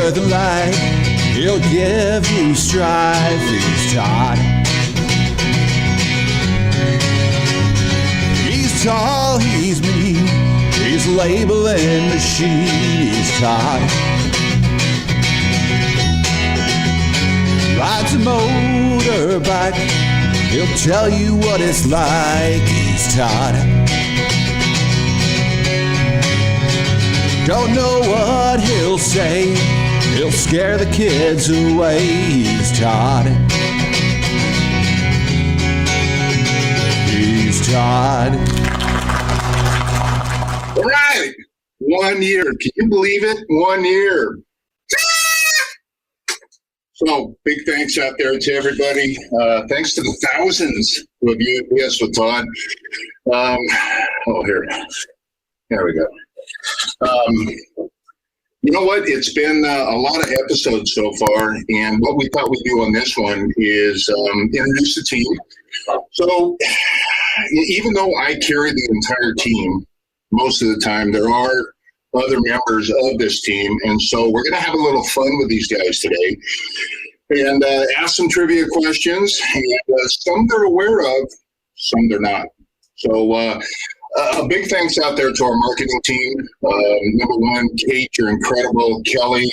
brighter than light. He'll give you strife. He's Todd. He's tall, he's mean. He's labeling machine. He's Todd. Rides a motorbike. He'll tell you what it's like. He's Todd. Don't know what he'll say. He'll scare the kids away. He's Todd. He's Todd. All right. 1 year. Can you believe it? 1 year. So big thanks out there to everybody. Thanks to the thousands who have used BS with Todd. Here we go. You know what? It's been a lot of episodes so far, and what we thought we'd do on this one is introduce the team. So even though I carry the entire team, most of the time there are other members of this team, and so we're going to have a little fun with these guys today and ask some trivia questions, and some they're aware of, some they're not. So a big thanks out there to our marketing team. Number one, Kate, you're incredible. Kelly,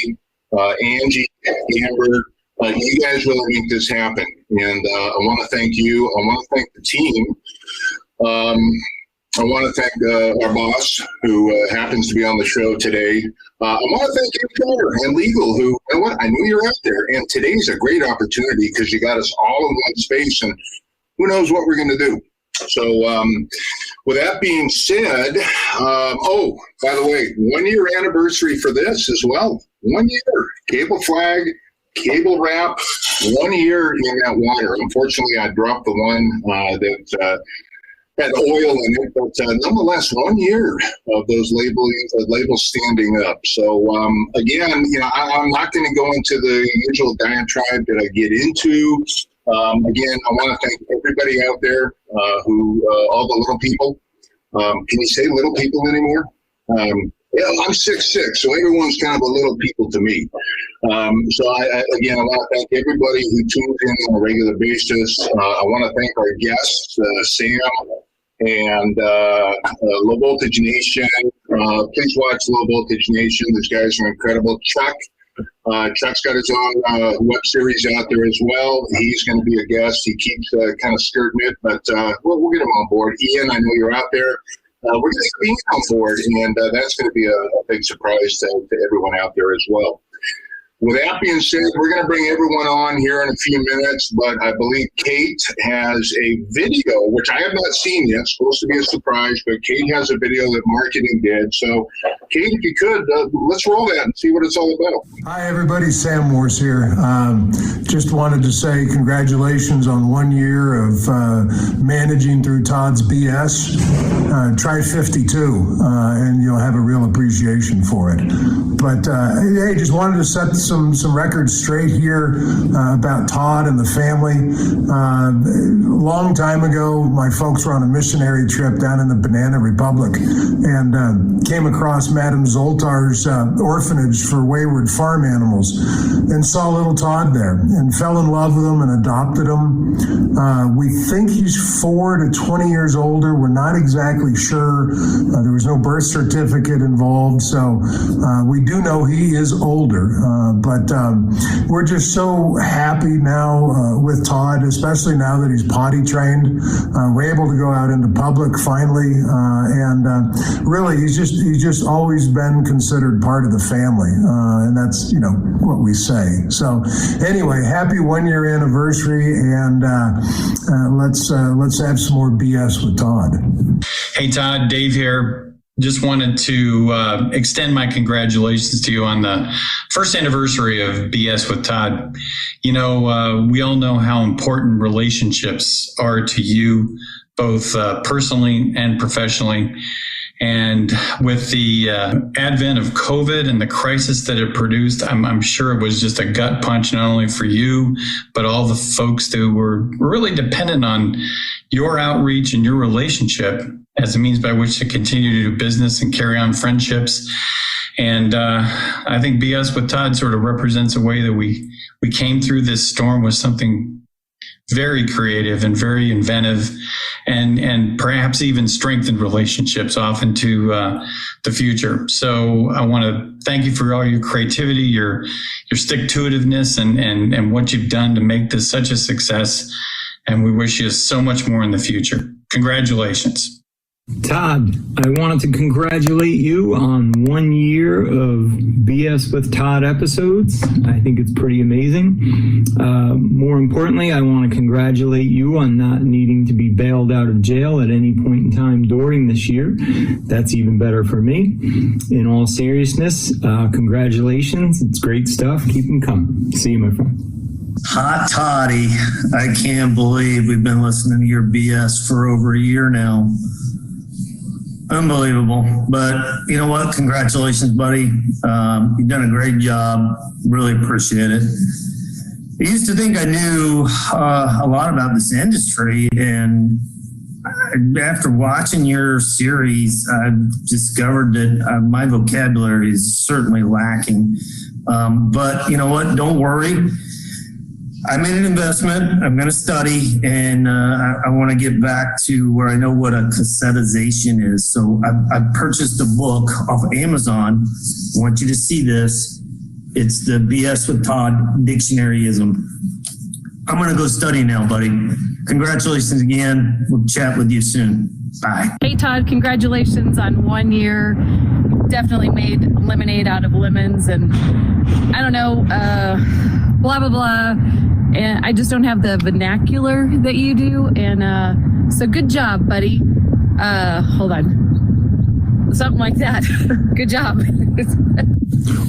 Angie, Amber, you guys really make this happen, and I want to thank you. I want to thank the team. I want to thank our boss, who happens to be on the show today. I want to thank HR and legal, who, you know what, I knew you were out there. And today's a great opportunity because you got us all in one space, and who knows what we're going to do. So with that being said, by the way, 1 year anniversary for this as well. 1 year. Cable flag, cable wrap, 1 year in that water. Unfortunately, I dropped the one that had oil in it, but nonetheless, 1 year of those labels standing up. So again, I'm not going to go into the usual diatribe that I get into. Again, I want to thank everybody out there who, all the little people. Can you say little people anymore? I'm 6'6", so everyone's kind of a little people to me. So I want to thank everybody who tunes in on a regular basis. I want to thank our guests, Sam and Low Voltage Nation. Please watch Low Voltage Nation. These guys are incredible. Chuck's got his own web series out there as well. He's going to be a guest. He keeps kind of skirting it, but we'll get him on board. Ian, I know you're out there. We're going to get Ian on board, and that's going to be a big surprise to everyone out there as well. With that being said, we're going to bring everyone on here in a few minutes, but I believe Kate has a video, which I have not seen yet. It's supposed to be a surprise, but Kate has a video that marketing did. So, Kate, if you could, let's roll that and see what it's all about. Hi, everybody. Sam Morse here. Just wanted to say congratulations on 1 year of managing through Todd's BS. Try 52, and you'll have a real appreciation for it. But, hey, just wanted to set some records straight here about Todd and the family. A long time ago, my folks were on a missionary trip down in the Banana Republic and came across Madame Zoltar's orphanage for wayward farm animals and saw little Todd there and fell in love with him and adopted him. We think he's 4 to 20 years older. We're not exactly sure. There was no birth certificate involved, so we do know he is older. But we're just so happy now with Todd, especially now that he's potty trained. We're able to go out into public finally, and really he's just always been considered part of the family, and that's what we say. So anyway, happy 1 year anniversary, and let's have some more BS with Todd. Hey Todd, Dave here. Just wanted to extend my congratulations to you on the first anniversary of BS with Todd. We all know how important relationships are to you, both personally and professionally. And with the advent of COVID and the crisis that it produced, I'm sure it was just a gut punch, not only for you, but all the folks who were really dependent on your outreach and your relationship as a means by which to continue to do business and carry on friendships. And I think BS with Todd sort of represents a way that we came through this storm with something very creative and very inventive, and perhaps even strengthened relationships off into the future. So I want to thank you for all your creativity, your stick-to-itiveness, and what you've done to make this such a success. And we wish you so much more in the future. Congratulations. Todd, I wanted to congratulate you on 1 year of BS with Todd episodes. I think it's pretty amazing. More importantly, I want to congratulate you on not needing to be bailed out of jail at any point in time during this year. That's even better for me. In all seriousness, congratulations. It's great stuff. Keep them coming. See you, my friend. Hot Toddy, I can't believe we've been listening to your BS for over a year now. Unbelievable. But you know what? Congratulations, buddy. You've done a great job. Really appreciate it. I used to think I knew a lot about this industry, and after watching your series, I've discovered that my vocabulary is certainly lacking. But you know what? Don't worry. I made an investment. I'm going to study, and I want to get back to where I know what a cassettization is. So I purchased a book off of Amazon. I want you to see this. It's the BS with Todd Dictionaryism. I'm going to go study now, buddy. Congratulations again. We'll chat with you soon. Bye. Hey, Todd, congratulations on 1 year. Definitely made lemonade out of lemons, and I don't know, blah, blah, blah. And I just don't have the vernacular that you do. And so good job, buddy. Hold on. Something like that. Good job.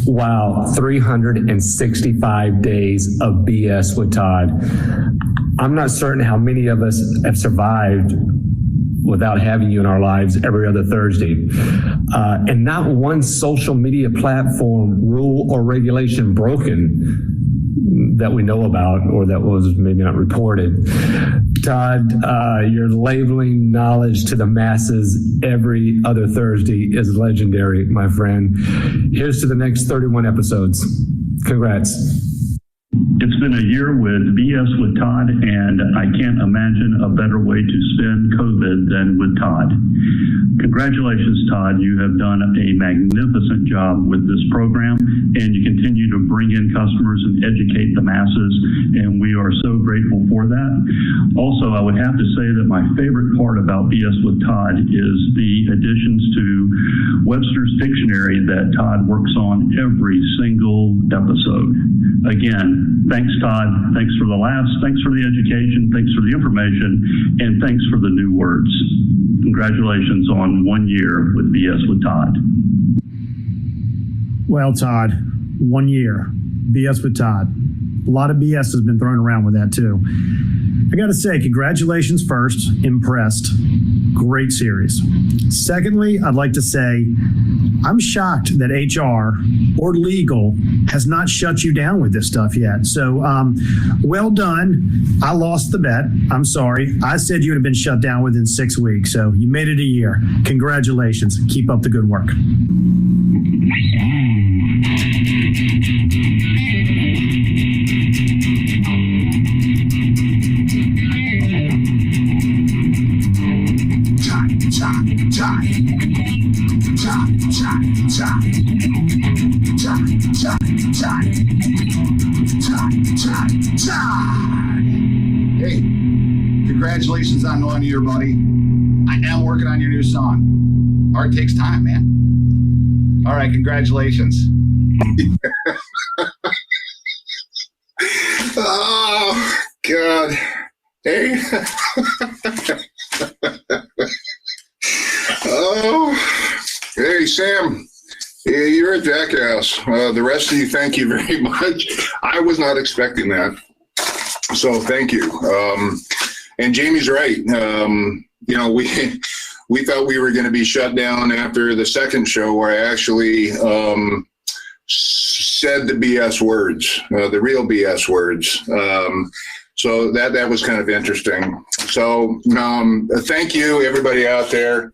Wow, 365 days of BS with Todd. I'm not certain how many of us have survived without having you in our lives every other Thursday. And not one social media platform, rule, or regulation broken that we know about, or that was maybe not reported. Todd, your labeling knowledge to the masses every other Thursday is legendary, my friend. Here's to the next 31 episodes. Congrats. It's been a year with BS with Todd, and I can't imagine a better way to spend COVID than with Todd. Congratulations, Todd. You have done a magnificent job with this program, and you continue to bring in customers and educate the masses, and we are so grateful for that. Also, I would have to say that my favorite part about BS with Todd is the additions to Webster's Dictionary that Todd works on every single episode. Again, thanks, Todd. Thanks for the laughs. Thanks for the education. Thanks for the information. And thanks for the new words. Congratulations on 1 year with BS with Todd. Well, Todd, 1 year. BS with Todd. A lot of BS has been thrown around with that, too. I got to say, congratulations first. Impressed. Great series. Secondly, I'd like to say I'm shocked that HR or legal has not shut you down with this stuff yet. So well done. I lost the bet. I'm sorry. I said you would have been shut down within 6 weeks. So you made it a year. Congratulations. Keep up the good work. Hey, congratulations on 1 year, buddy. I am working on your new song. Art takes time, man. All right, congratulations. Oh, God. Hey. Oh, hey, Sam. Yeah, you're a jackass. The rest of you, thank you very much. I was not expecting that. So thank you. And Jamie's right. You know, we thought we were going to be shut down after the second show where I actually said the BS words, the real BS words. So that was kind of interesting. So thank you, everybody out there.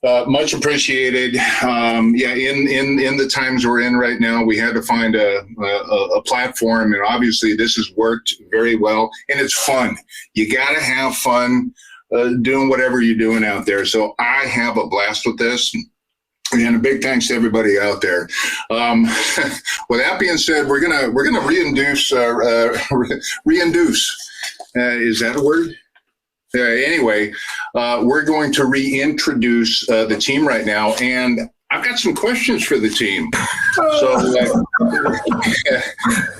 Much appreciated. In the times we're in right now, we had to find a platform, and obviously this has worked very well, and it's fun. You got to have fun doing whatever you're doing out there. So I have a blast with this. And a big thanks to everybody out there. With that being said, we're gonna reinduce. Is that a word? Anyway, we're going to reintroduce the team right now, and I've got some questions for the team. So,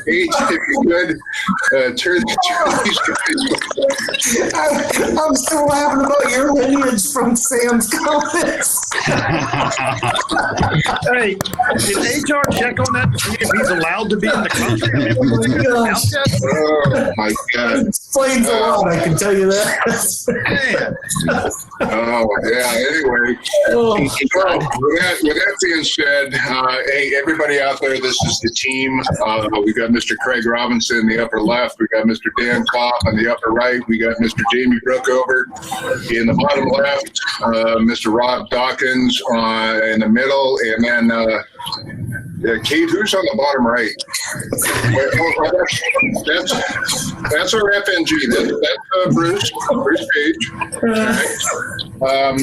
H, if you could turn these guys. I'm still laughing about your lineage from Sam's comments. Hey, did HR check on that to see if he's allowed to be in the country? Oh my God! It explains a lot, I can tell you that. Oh yeah. Anyway, with that being said, hey everybody out there, this is the team. We've got Mr. Craig Robinson in the upper left. We got Mr. Dan Kopp on the upper right. We got Mr. Jamie Brookover in the bottom left. Mr. Rob Dawkins in the middle, and then Kate, who's on the bottom right? That's our FNG. That's Bruce Page.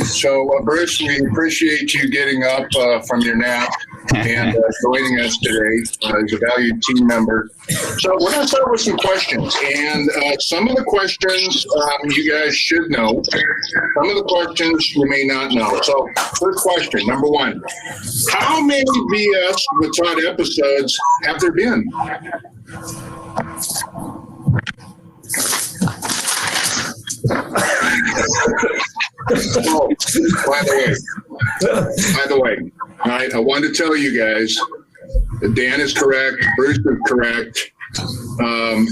So Bruce, we appreciate you getting up from your nap and joining us today as a valued team member. So we're going to start with some questions, and some of the questions you guys should know. Some of the questions you may not know. So first question, number one, how many BS with Todd episodes have there been? Oh, by the way, all right, I wanted to tell you guys that Dan is correct, Bruce is correct.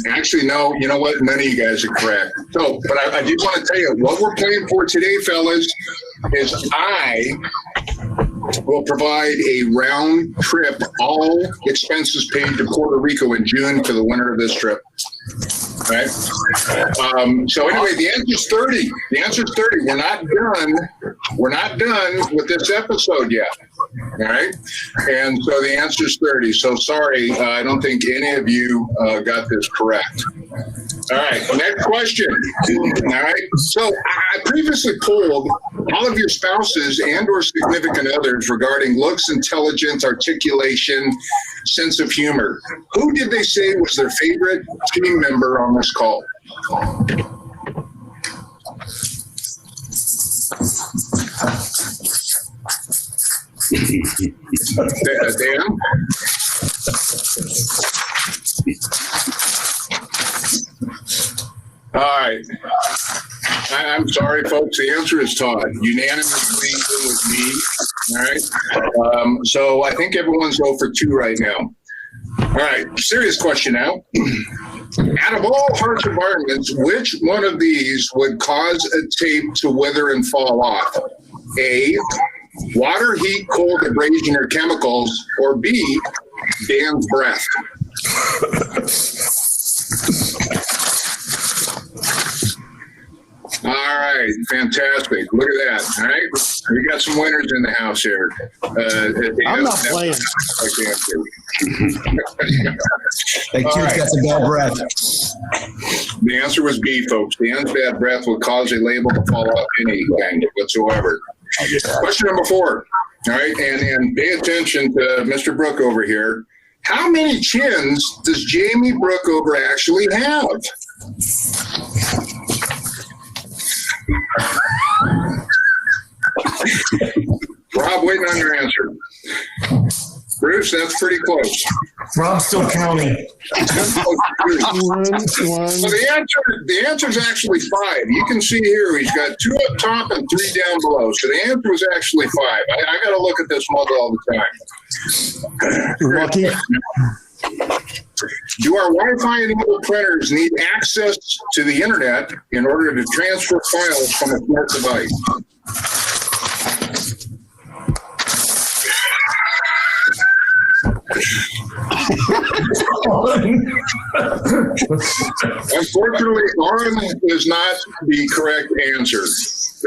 Actually, no, you know what? None of you guys are correct. So, but I did want to tell you what we're playing for today, fellas, is I will provide a round trip, all expenses paid to Puerto Rico in June for the winner of this trip. All right. So anyway, the answer is 30. The answer is 30. We're not done. We're not done with this episode yet. All right. And so the answer is 30. So sorry, I don't think any of you got this correct. All right. Next question. All right. So I previously polled all of your spouses and or significant others regarding looks, intelligence, articulation, sense of humor. Who did they say was their favorite team member on this call? Dan? All right. I'm sorry, folks. The answer is Todd. Unanimously with me. All right. So I think everyone's 0 for 2 right now. All right. Serious question now. Out of all harsh environments, which one of these would cause a tape to wither and fall off? A, water, heat, cold, abrasion, or chemicals, or B, Dan's breath. All right, fantastic. Look at that. All right, we got some winners in the house here. I'm not playing. That kid's got some bad breath. The answer was B, folks. Dan's bad breath would cause a label to fall off anything whatsoever. Question number 4. All right, and pay attention to Mr. Brook over here. How many chins does Jamie Brookover actually have? Rob, waiting on your answer. Bruce, that's pretty close. Rob's still counting. So the answer is actually 5. You can see here he's got 2 up top and 3 down below. So the answer was actually 5. I got to look at this model all the time. Lucky. Do our Wi-Fi enabled printers need access to the internet in order to transfer files from a smart device? Unfortunately, Lauren is not the correct answer.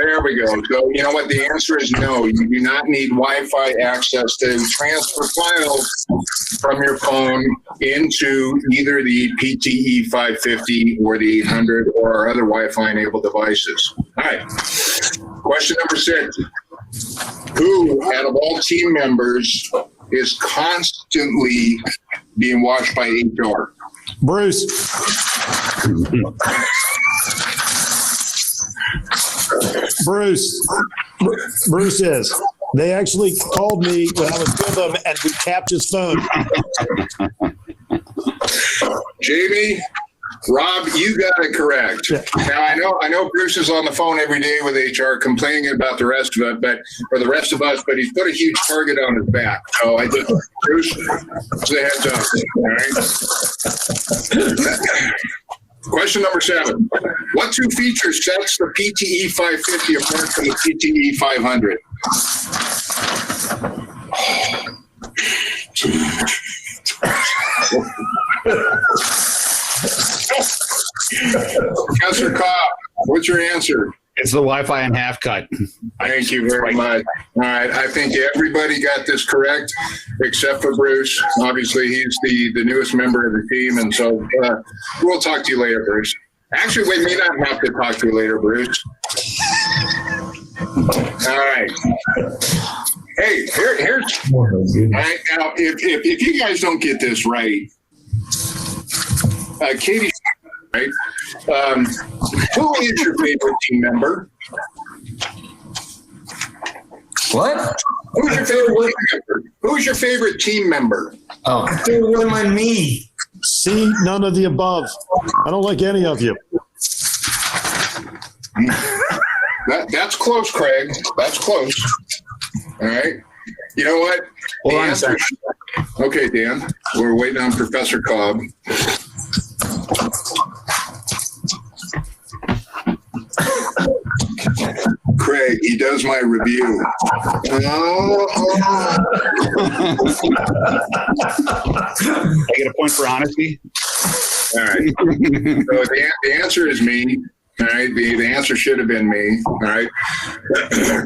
There we go. So you know what? The answer is no. You do not need Wi-Fi access to transfer files from your phone into either the PTE 550 or the 800 or our other Wi-Fi enabled devices. All right. Question number 6. Who, out of all team members, is constantly being watched by HR? Bruce. Bruce is. They actually called me when I was with them and we tapped his phone. Jamie, Rob, you got it correct. Yeah. Now I know Bruce is on the phone every day with HR complaining about the rest of it, but he's put a huge target on his back. So I just Bruce, it's a heads up. All right. Question number 7. What 2 features sets the PTE 550 apart from the PTE 500? Professor Cobb, what's your answer? It's the Wi-Fi and half cut. Thank you very much. All right, I think everybody got this correct except for Bruce. Obviously, he's the newest member of the team, and so we'll talk to you later, Bruce. Actually, we may not have to talk to you later, Bruce. All right. Hey, here's all right. Now, if you guys don't get this right, Katie, right? Who is your favorite team member? What? Who's your favorite team member? Who's your favorite team member? Oh, I think it was me. See, none of the above. I don't like any of you. That's close, Craig. That's close. All right. You know what? Hold on a second. Okay, Dan. We're waiting on Professor Cobb. Craig, he does my review. I get a point for honesty. All right. So the answer is me. All right. The answer should have been me. All right.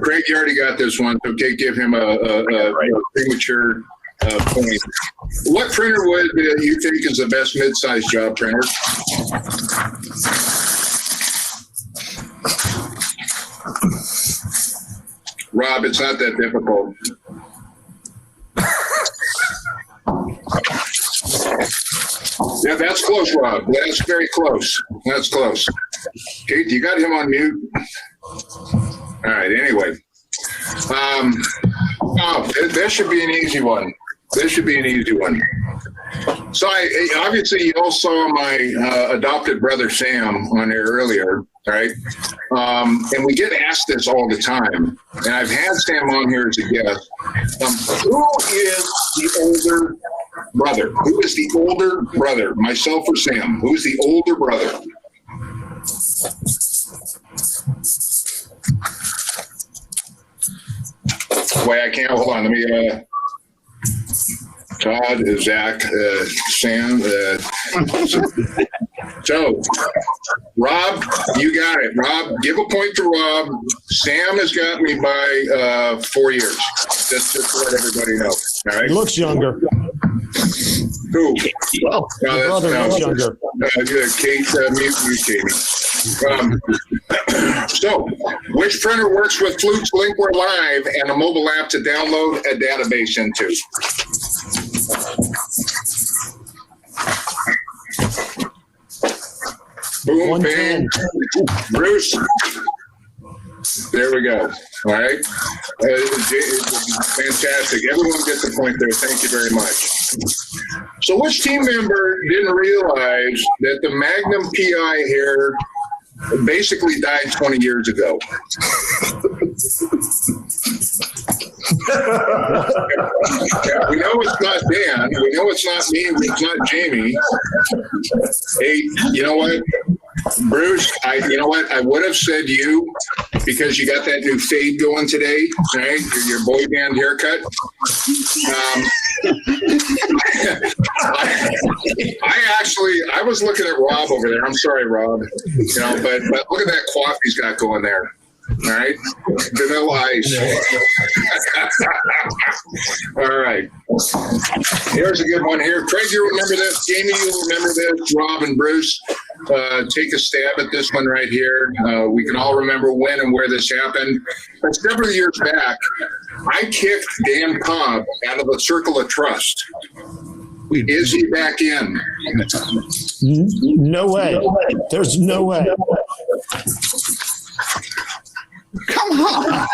Craig, you already got this one. Okay, give him a premature point. What printer would you think is the best mid-sized job printer? Rob, it's not that difficult. Yeah, that's close, Rob. That's very close. That's close. Kate, you got him on mute? All right, anyway. This should be an easy one. This should be an easy one. So obviously you all saw my adopted brother Sam on there earlier, right? And we get asked this all the time, and I've had Sam on here as a guest. Who is the older brother? Who is the older brother, myself or Sam? Who is the older brother? Wait, I can't. Hold on. Let me. Todd, Zach, Sam. So, Rob, you got it. Rob, give a point to Rob. Sam has got me by 4 years. Just to let everybody know. All right. He looks younger. Who? Well, your brother looks younger. Kate, mute Katie. So, which printer works with Fluke's Linkware Live and a mobile app to download a database into? Boom, bang. Bruce. There we go. All right. Fantastic. Everyone gets a point there. Thank you very much. So which team member didn't realize that the Magnum PI here basically died 20 years ago? We know it's not Dan. We know it's not me. It's not Jamie. Hey, you know what? Bruce, you know what? I would have said you because you got that new fade going today, right? Your boy band haircut. I was looking at Rob over there. I'm sorry, Rob. You know, but look at that coif he's got going there. All right. Vanilla ice. All right. Here's a good one here. Craig, you remember this? Jamie, you remember this? Rob and Bruce, take a stab at this one right here. We can all remember when and where this happened. But several years back, I kicked Dan Cobb out of the Circle of Trust. Is he back in? No way. There's no way. Come on.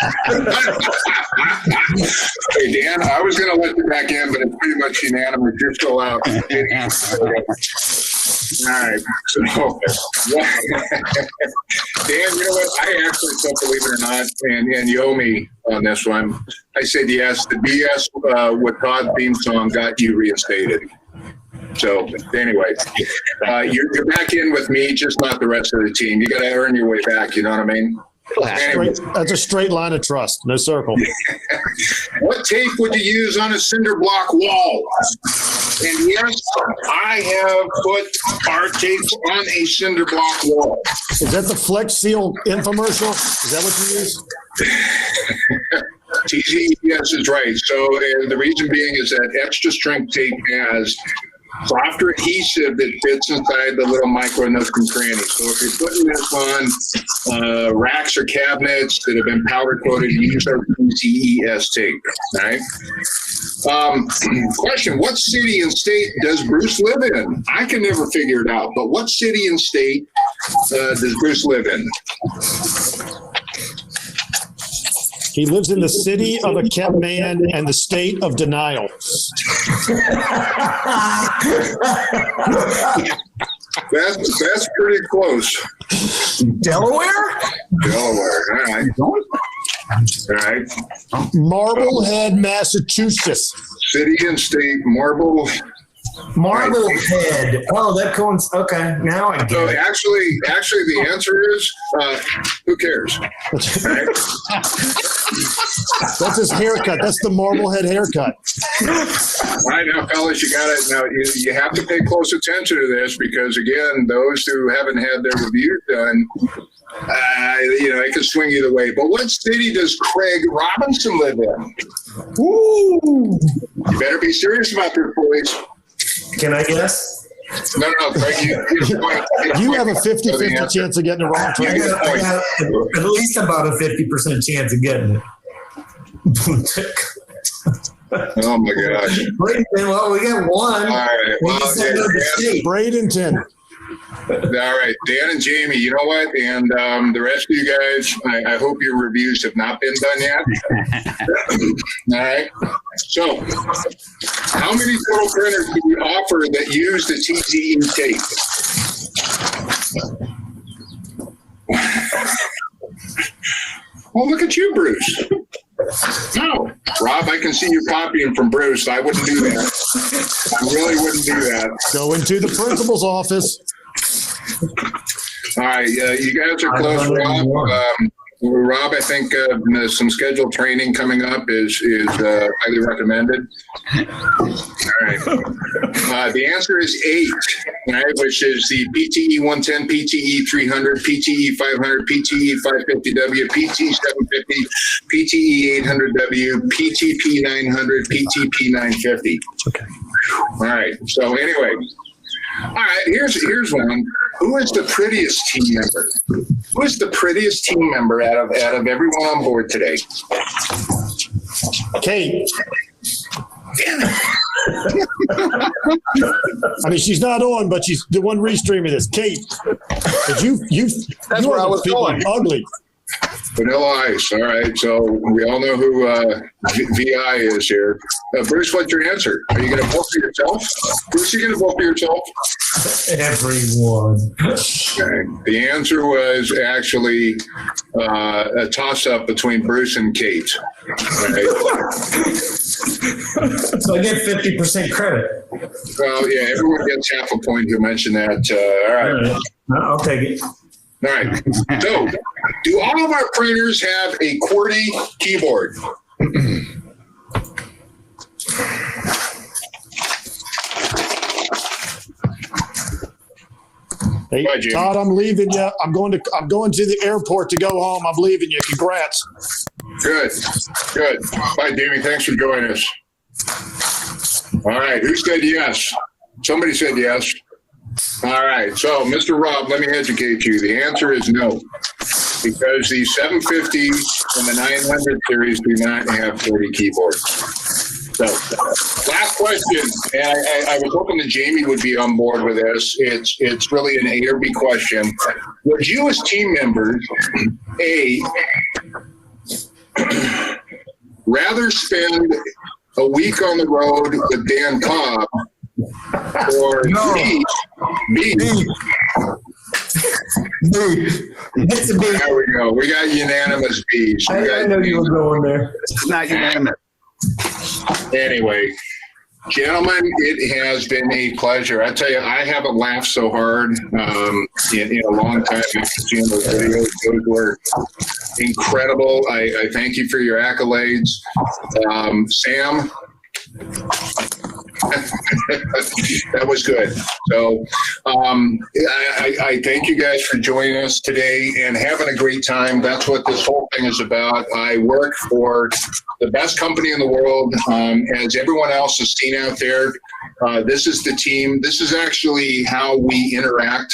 Hey, Dan, I was going to let you back in, but it's pretty much unanimous. You're still out. All right. So, Dan, you know what? I actually thought, believe it or not, and you owe me on this one. I said yes. The BS with Todd theme song got you reinstated. So anyway, you're back in with me, just not the rest of the team. You got to earn your way back. You know what I mean? Anyway. That's a straight line of trust, no circle. What tape would you use on a cinder block wall? And yes, I have put our tape on a cinder block wall. Is that the Flex Seal infomercial? Is that what you use? TZES is right. So the reason being is that extra strength tape has softer adhesive that fits inside the little micro nooks and crannies. So if you're putting this on racks or cabinets that have been powder coated, use our TZES tape. All right. Question: what city and state does Bruce live in? I can never figure it out. But what city and state does Bruce live in? He lives in the city of a kept man and the state of denial. That's pretty close. Delaware? All right. All right. Marblehead, Massachusetts. City and state, Marblehead. Oh, that coincides. Okay, now I get it. Actually, the answer is, who cares? Right? That's his haircut. That's the Marblehead haircut. Right now, fellas, you got it. Now, you have to pay close attention to this because, again, those who haven't had their reviews done, it can swing either way. But what city does Craig Robinson live in? Ooh. You better be serious about this, boys. Can I guess? No, Craig, you have a 50-50 chance of getting it wrong. I got at least about a 50% chance of getting it. Oh, my gosh. Well, we got one. All right. Bradenton. All right, Dan and Jamie, you know what? And the rest of you guys, I hope your reviews have not been done yet. All right. So, how many total printers do we offer that use the TZE tape? Well, look at you, Bruce. No, Rob, I can see you copying from Bruce. I wouldn't do that. I really wouldn't do that. Go into the principal's office. All right, you guys are close, Rob. Rob, I think some scheduled training coming up is highly recommended. All right. The answer is 8, right, which is the PTE 110, PTE 300, PTE 500, PTE 550W, PT 750, PTE 800W, PTP 900, PTP 950. Okay. All right. So anyway. All right, here's one. Who is the prettiest team member? Who is the prettiest team member out of everyone on board today? Kate. I mean, she's not on, but she's the one restreaming this. Kate, That's where I was going. Ugly. Vanilla Ice. All right, so we all know who VI is here. Bruce, what's your answer? Are you going to vote for yourself? Bruce, are you going to vote for yourself? Everyone. Okay. The answer was actually a toss-up between Bruce and Kate. Right? So I get 50% credit. Well, yeah, everyone gets half a point who mentioned that. All right. I'll take it. All right. So, do all of our printers have a QWERTY keyboard? Hey, Bye, Jamie. Todd, I'm leaving you. I'm going to the airport to go home. I'm leaving you. Congrats. Good. Bye, Jamie. Thanks for joining us. All right. Who said yes? Somebody said yes. All right. So, Mr. Rob, let me educate you. The answer is no, because the 750 and the 900 series do not have 40 keyboards. So, last question, and I was hoping that Jamie would be on board with this. It's really an A or B question. Would you, as team members, A, rather spend a week on the road with Dan Cobb, or B? It's a B. There we go. We got unanimous B's. I know you were going there. It's not unanimous. Anyway, gentlemen, it has been a pleasure. I tell you, I haven't laughed so hard in a long time after seeing those videos. Those were incredible. I thank you for your accolades. Sam, that was good. So I thank you guys for joining us today and having a great time. That's what this whole thing is about. I work for the best company in the world. As everyone else has seen out there, this is the team. This is actually how we interact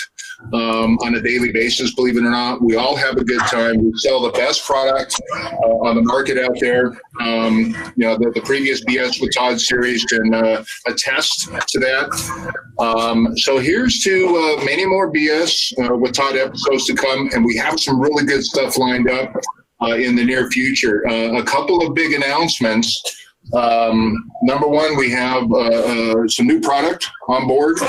on a daily basis, believe it or not. We all have a good time. We sell the best product on the market out there. The previous BS with Todd series can attest to that. So here's to many more BS with Todd episodes to come, and we have some really good stuff lined up in the near future. A couple of big announcements. Number one, we have some new product on board,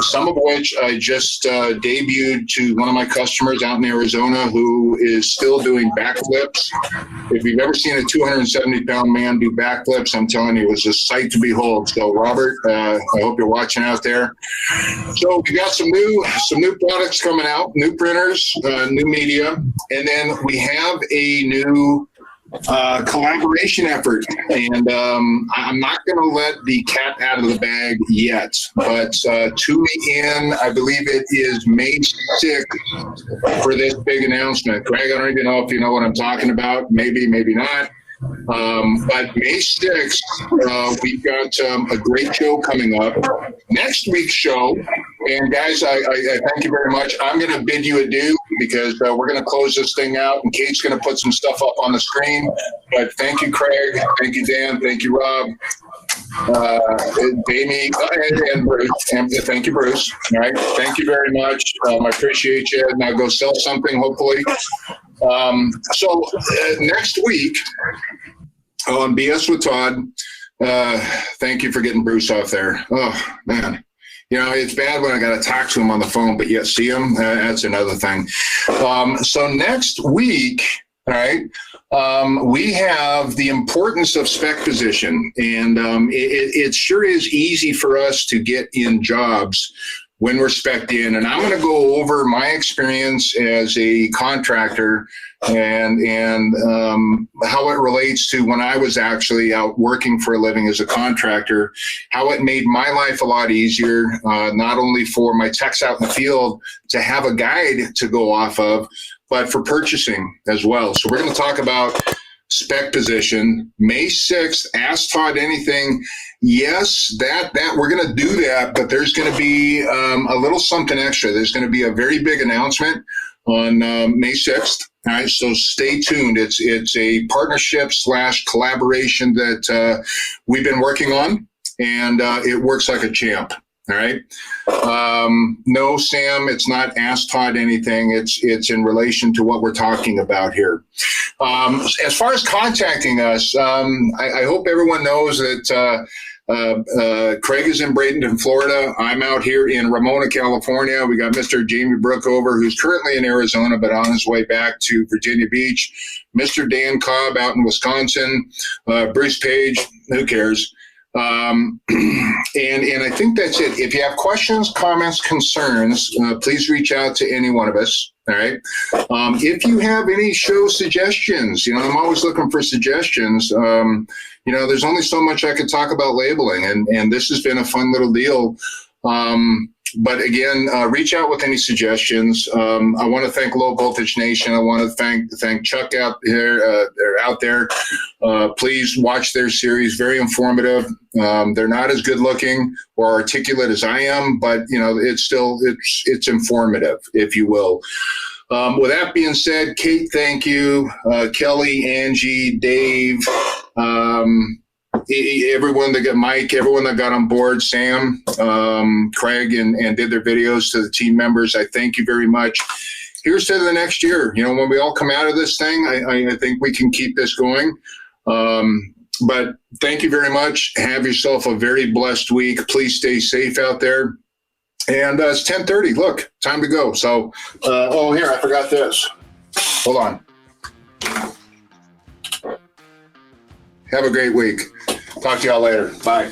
some of which I just debuted to one of my customers out in Arizona who is still doing backflips. If you've ever seen a 270-pound man do backflips, I'm telling you, it was a sight to behold. So, Robert, I hope you're watching out there. So we got some new products coming out, new printers, new media, and then we have a new collaboration effort, and I'm not going to let the cat out of the bag yet, but tune me in. I believe it is May 6th for this big announcement. Craig, I don't even know if you know what I'm talking about. Maybe not. But May 6th, we've got a great show coming up. Next week's show, and guys, I thank you very much. I'm going to bid you adieu because we're going to close this thing out, and Kate's going to put some stuff up on the screen. But thank you, Craig. Thank you, Dan. Thank you, Rob. Amy and Bruce. And thank you, Bruce. All right. Thank you very much. I appreciate you. Now go sell something, hopefully. So next week on BS with Todd, thank you for getting Bruce off there. Oh, man. You know, it's bad when I got to talk to him on the phone, but yet see him, that's another thing. So next week, all right, we have the importance of spec position. And it sure is easy for us to get in jobs when we're spec'd in. And I'm going to go over my experience as a contractor and how it relates to when I was actually out working for a living as a contractor, how it made my life a lot easier, not only for my techs out in the field to have a guide to go off of, but for purchasing as well. So we're going to talk about spec position. May 6th, Ask Todd Anything. Yes, that we're going to do that, but there's going to be a little something extra. There's going to be a very big announcement on May 6th. All right, so stay tuned. It's a partnership / collaboration that we've been working on, and it works like a champ. All right. No, Sam, it's not Ask Todd Anything. It's in relation to what we're talking about here. As far as contacting us, I hope everyone knows that Craig is in Bradenton, Florida. I'm out here in Ramona, California. We got Mr. Jamie Brookover, who's currently in Arizona, but on his way back to Virginia Beach. Mr. Dan Cobb out in Wisconsin. Bruce Page, who cares? And I think that's it. If you have questions, comments, concerns, please reach out to any one of us. All right. If you have any show suggestions, I'm always looking for suggestions. There's only so much I could talk about labeling, and this has been a fun little deal. But again, reach out with any suggestions. I want to thank Low Voltage Nation. I want to thank Chuck out there. Please watch their series. Very informative. They're not as good looking or articulate as I am, but it's informative, if you will. With that being said, Kate, thank you. Kelly, Angie, Dave, everyone that got Mike, everyone that got on board, Sam, Craig, and did their videos, to the team members, I thank you very much. Here's to the next year. When we all come out of this thing, I think we can keep this going. But thank you very much. Have yourself a very blessed week. Please stay safe out there. And it's 10:30. Look, time to go. So, here, I forgot this. Hold on. Have a great week. Talk to y'all later. Bye.